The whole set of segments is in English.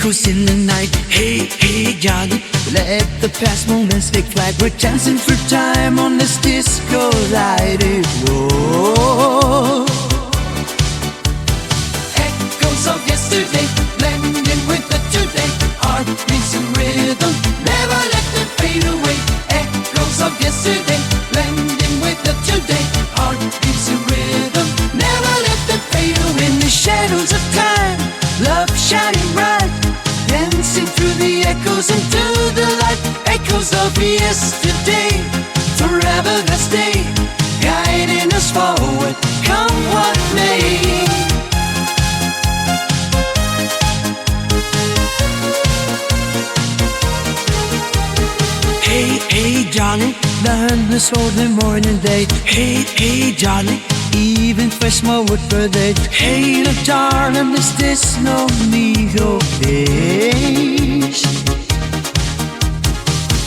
echoes in the night. Hey, hey, Johnny, let the past moments take flight. We're dancing through time on this disco lighted road. Echoes of yesterday, blending with the today. Heartbeats and rhythm, never let them fade away. Echoes of yesterday, blending with the today. Heartbeats and rhythm, never let them fade away. In the shadows of time, love shining bright, dancing through the echoes into the light. Echoes of yesterday, forever they stay, guiding us forward, come what may. Hey, hey, Johnny, learn to slow the morning day. Hey, hey, Johnny, even fresh more wood per day. Hey, the darling, is this no need of age?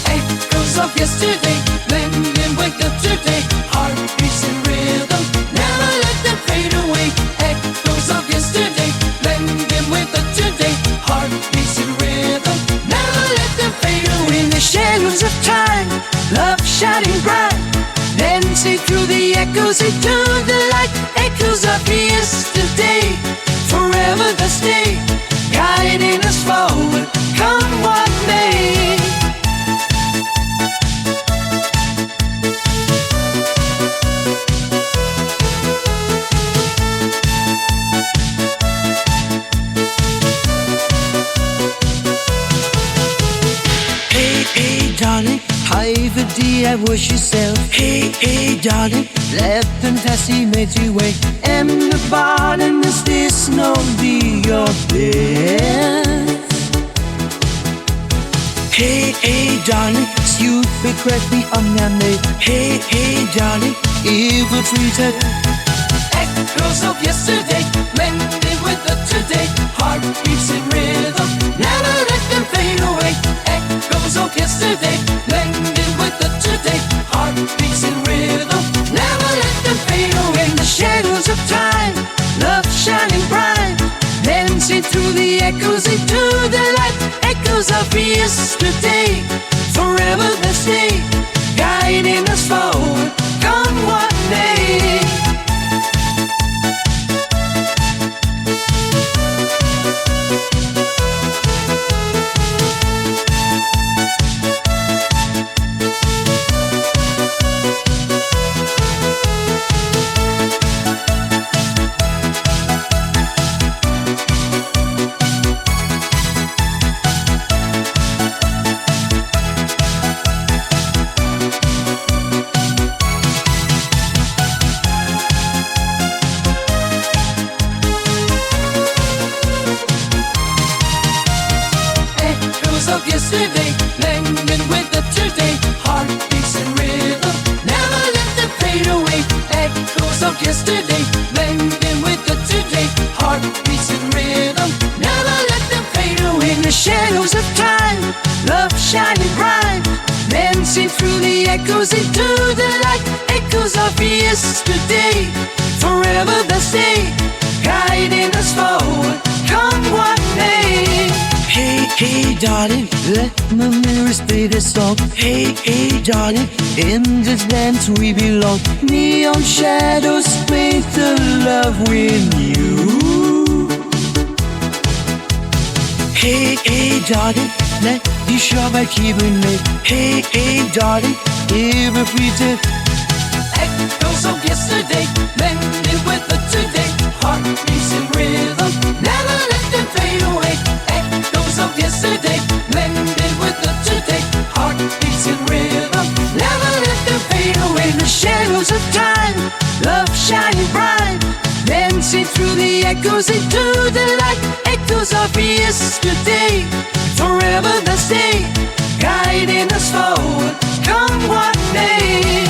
Echoes of yesterday, blending with the today. Heartbeats and rhythm, never let them fade away. Echoes of yesterday, blending with the today. Heartbeats and rhythm, never let them fade away. In the shadows of time, love shining bright, dancing through the echoes into the light. Echoes of yesterday, forever they stay, guiding us forward, come what may. Hey, hey, darling, I've a day I wish yourself. Hey, hey, darling, let them made you wait. And the bottom is this no be your best. Hey, hey, darling, stupid correctly on that mate. Hey, hey, darling, evil treated. Echoes of yesterday, blending with the today. Heartbeats in rhythm, never let them fade away. Echoes of yesterday, blending with the today. Heartbeats in rhythm, never let them fade away. In the shadows of time, love shining bright, dancing through the echoes into the light. Echoes of yesterday, forever they stay, guiding us forward, come what may. Of yesterday, blending with the today. Heartbeats and rhythm, never let them fade away. Echoes of yesterday, blending with the today. Heartbeats and rhythm, never let them fade away. In the shadows of time, love shining bright, dancing through the echoes into the light. Echoes of yesterday, forever they stay, guiding us forward, come what may. Hey, hey, darling, let my mirrors play this song. Hey, hey, darling, in this dance we belong. Neon shadows make the love with you. Hey, hey, darling, let you show my key with me. Hey, hey, darling, ever pretend. Echoes of yesterday, blended with the today. Heartbeats in rhythm, never let them fade away. Echoes of yesterday, blended with the today. Heartbeats in rhythm, never let them fade away. In the shadows of time, love shining bright, dancing through the echoes into the light. Echoes of yesterday, forever they stay, guiding us forward, come what may.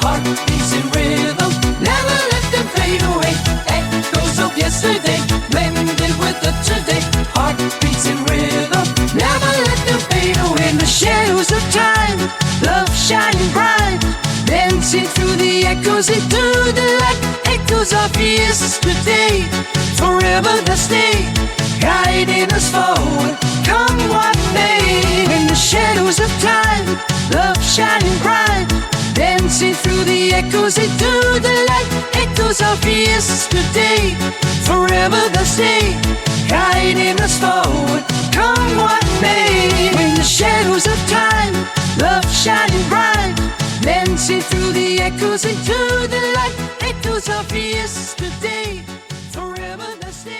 Heartbeats in rhythm, never let them fade away. Echoes of yesterday, shining bright, dancing through the echoes into the light. Echoes of yesterday, forever they stay, guiding us forward, come what may. In the shadows of time, love shining bright, dancing through the echoes into the light. Echoes of yesterday, forever they stay, guiding us forward, come what may. In the shadows of time, love shining bright, dancing through the echoes into the light. Echoes of yesterday, forever they stay.